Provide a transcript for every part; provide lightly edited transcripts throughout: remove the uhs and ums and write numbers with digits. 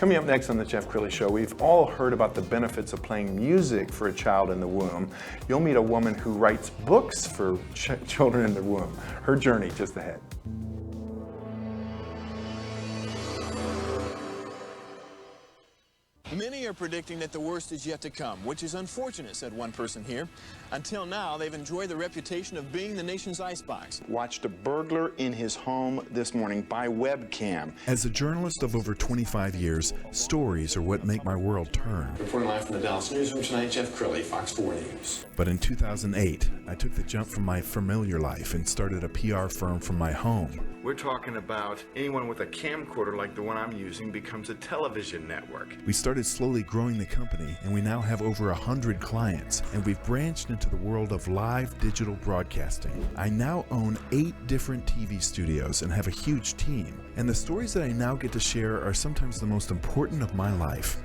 Coming up next on the Jeff Crilley Show, we've all heard about the benefits of playing music for a child in the womb. You'll meet a woman who writes books for children in the womb. Her journey just ahead. Many are predicting that the worst is yet to come, which is unfortunate, said one person here. Until now, they've enjoyed the reputation of being the nation's icebox. Watched a burglar in his home this morning by webcam. As a journalist of over 25 years, stories are what make my world turn. Reporting live from the Dallas newsroom tonight, Jeff Crilley, Fox 4 News. But in 2008, I took the jump from my familiar life and started a PR firm from my home. We're talking about anyone with a camcorder like the one I'm using becomes a television network. We started slowly growing the company, and we now have over 100 clients, and we've branched into the world of live digital broadcasting. I now own 8 different TV studios and have a huge team, and the stories that I now get to share are sometimes the most important of my life.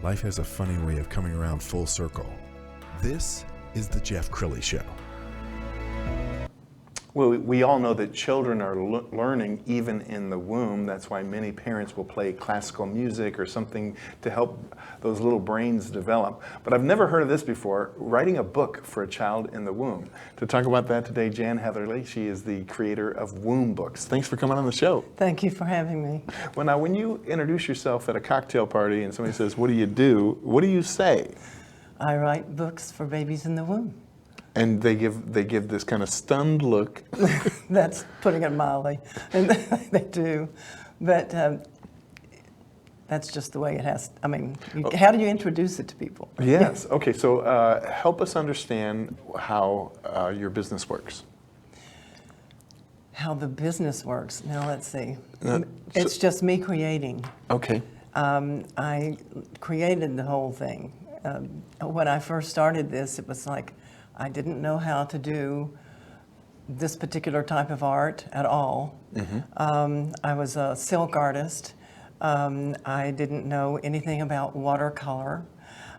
Life has a funny way of coming around full circle. This is the Jeff Crilley Show. Well, we all know that children are learning even in the womb. That's why many parents will play classical music or something to help those little brains develop. But I've never heard of this before, writing a book for a child in the womb. To talk about that today, Jan Hetherly. She is the creator of WombBooks. Thanks for coming on the show. Thank you for having me. Well, now, when you introduce yourself at a cocktail party and somebody says, "What do you say? I write books for babies in the womb. And they give this kind of stunned look. That's putting it mildly, and they do, but that's just the way it has. I mean, how do you introduce it to people? Yes. Okay. So help us understand how your business works. How the business works. Now let's see. It's just me creating. Okay. I created the whole thing. When I first started this, it was like, I didn't know how to do this particular type of art at all. Mm-hmm. I was a silk artist. I didn't know anything about watercolor.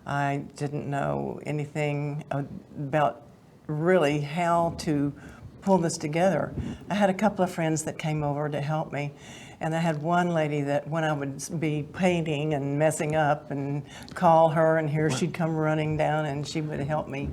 I didn't know anything about really how to pull this together. I had a couple of friends that came over to help me. And I had one lady that when I would be painting and messing up and call her, and here she'd come running down and she would help me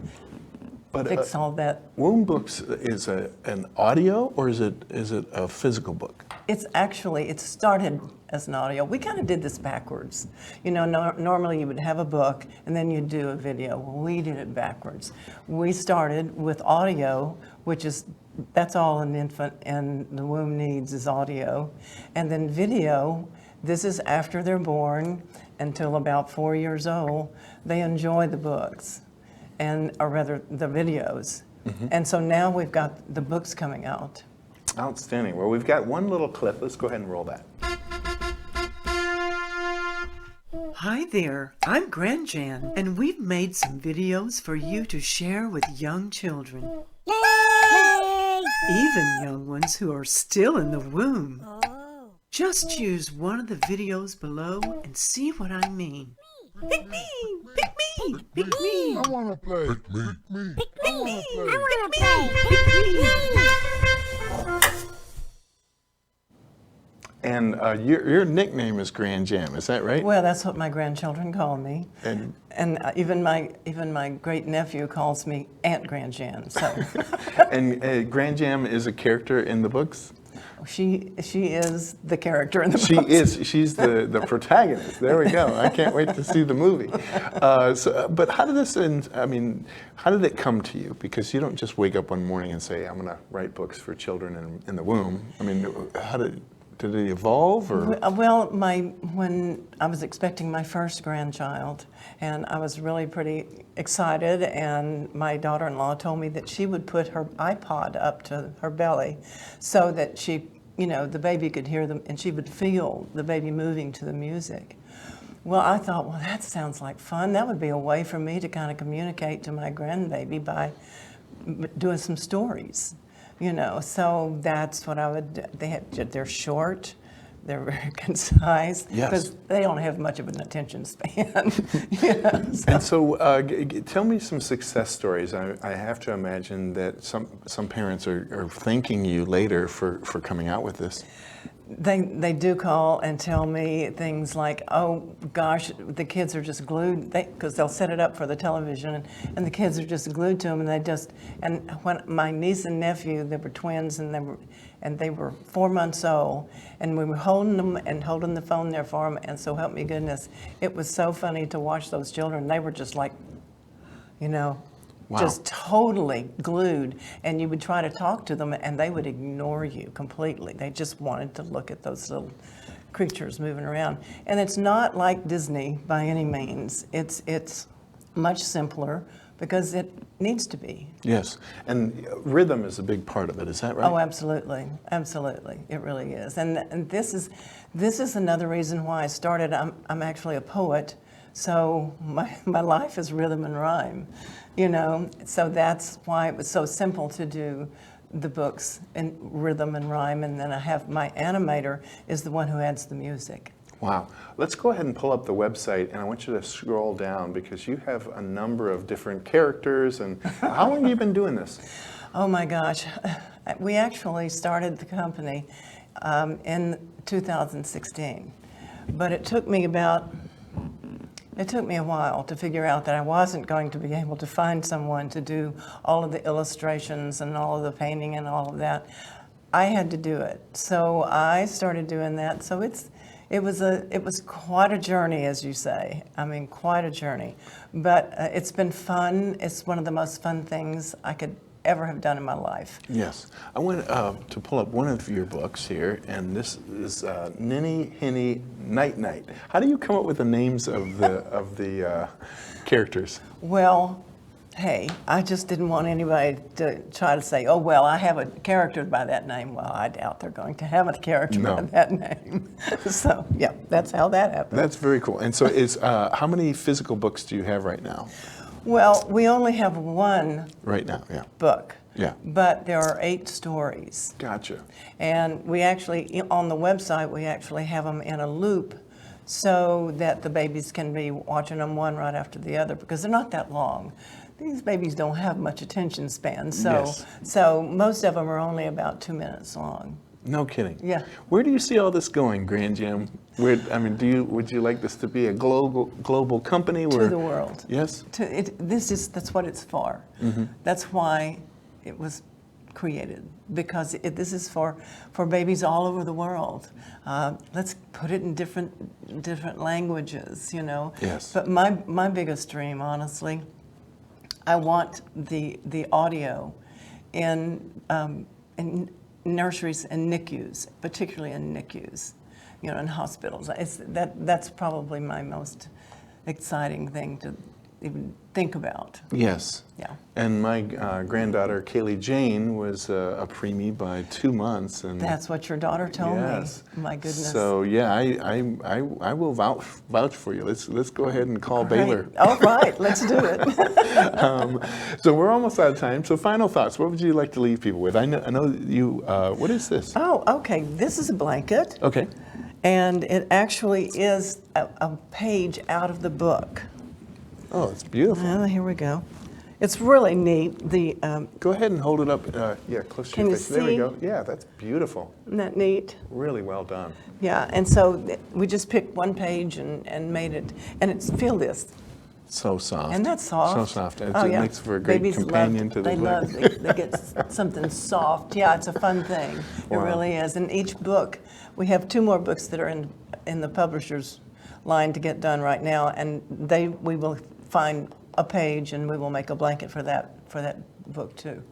fix all that. WombBooks is an audio, or is it a physical book? It's actually, it started as an audio. We kind of did this backwards. You know, normally you would have a book and then you'd do a video. Well, we did it backwards. We started with audio, which is, that's all an infant in the womb needs is audio. And then video, this is after they're born until about 4 years old. They enjoy the books, or rather the videos. Mm-hmm. And so now we've got the books coming out. Outstanding. Well, we've got one little clip. Let's go ahead and roll that. Hi there, I'm Grand Jan, and we've made some videos for you to share with young children. Even young ones who are still in the womb. Just choose one of the videos below and see what I mean. Pick me! Pick me! Pick me! I want to play. Pick me! Pick me! I want to play. Pick me! And your nickname is Grand Jam, is that right? Well, that's what my grandchildren call me. And even my great nephew calls me Aunt Grand Jan. So. And Grand Jam is a character in the books? She is the character in the books. She's the protagonist. There we go. I can't wait to see the movie. But how did how did it come to you? Because you don't just wake up one morning and say, I'm going to write books for children in the womb. I mean, how did it evolve? Or? Well, when I was expecting my first grandchild, and I was really pretty excited, and my daughter-in-law told me that she would put her iPod up to her belly so that the baby could hear them, and she would feel the baby moving to the music. Well, I thought, well, that sounds like fun. That would be a way for me to kind of communicate to my grandbaby by doing some stories. So that's what I would do. They're short, they're very concise, because they don't have much of an attention span. And so tell me some success stories. I have to imagine that some parents are thanking you later for coming out with this. They do call and tell me things like, oh gosh, the kids are just glued, because they'll set it up for the television, and the kids are just glued to them, and when my niece and nephew, they were twins, and they were 4 months old, and we were holding them and holding the phone there for them, and so help me goodness, it was so funny to watch those children. They were just like, Wow. just totally glued, and you would try to talk to them and they would ignore you completely. They just wanted to look at those little creatures moving around. And it's not like Disney by any means. It's much simpler because it needs to be. Yes, and rhythm is a big part of it, is that right? Oh, absolutely, absolutely, it really is. And this is another reason why I started. I'm actually a poet, so my life is rhythm and rhyme, So that's why it was so simple to do the books in rhythm and rhyme. And then I have my animator is the one who adds the music. Wow. Let's go ahead and pull up the website, and I want you to scroll down because you have a number of different characters. And how long have you been doing this? Oh my gosh. We actually started the company in 2016, but it took me a while to figure out that I wasn't going to be able to find someone to do all of the illustrations and all of the painting and all of that. I had to do it. So I started doing that. So it was quite a journey, as you say. I mean, quite a journey. But it's been fun. It's one of the most fun things I could ever have done in my life. Yes. I want to pull up one of your books here, and this is Ninny, Henny, Night Night. How do you come up with the names of the characters? Well, hey, I just didn't want anybody to try to say, oh, well, I have a character by that name. Well, I doubt they're going to have a character by that name. So, yeah, that's how that happened. That's very cool. And so how many physical books do you have right now? Well, we only have one right now, yeah. book. Yeah. But there are 8 stories. Gotcha. And we actually, on the website, we actually have them in a loop so that the babies can be watching them one right after the other because they're not that long. These babies don't have much attention span, so most of them are only about 2 minutes long. No kidding. Yeah. Where do you see all this going, Grand Jam? Would you like this to be a global company? To the world. Yes. That's what it's for. Mm-hmm. That's why it was created, because this is for babies all over the world. Let's put it in different languages, Yes. But my biggest dream, honestly, I want the audio in nurseries and NICUs, particularly in NICUs, in hospitals. That's probably my most exciting thing to even think about. Yes. Yeah. And my granddaughter, Kaylee Jane, was a preemie by 2 months. And that's what your daughter told me. My goodness. So yeah, I will vouch for you. Let's go ahead and call Great. Baylor. All right, let's do it. So we're almost out of time. So final thoughts. What would you like to leave people with? I know you. What is this? Oh, okay. This is a blanket. Okay. And it actually is a page out of the book. Oh, it's beautiful. Well, here we go. It's really neat. Go ahead and hold it up. Yeah, close to Can your you face. There we see? go. Yeah, that's beautiful. Isn't that neat? Really well done. Yeah, and so we just picked one page and made it, and feel this. So soft. And that's soft. So soft. It Oh, yeah. makes for a great Babies companion to the book. they get something soft. Yeah, it's a fun thing. It Wow. really is. And each book, we have 2 more books that are in the publisher's line to get done right now, and we will find a page and we will make a blanket for that book too.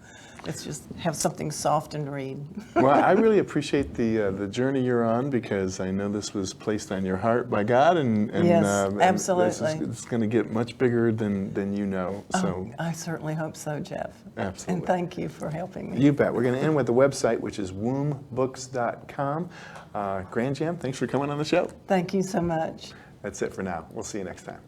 It's just have something soft and read. Well, I really appreciate the journey you're on, because I know this was placed on your heart by God, and Yes, and absolutely. it's going to get much bigger than you know. So I certainly hope so, Jeff. Absolutely. And thank you for helping me. You bet. We're going to end with the website, which is WombBooks.com. Grand Jam, thanks for coming on the show. Thank you so much. That's it for now. We'll see you next time.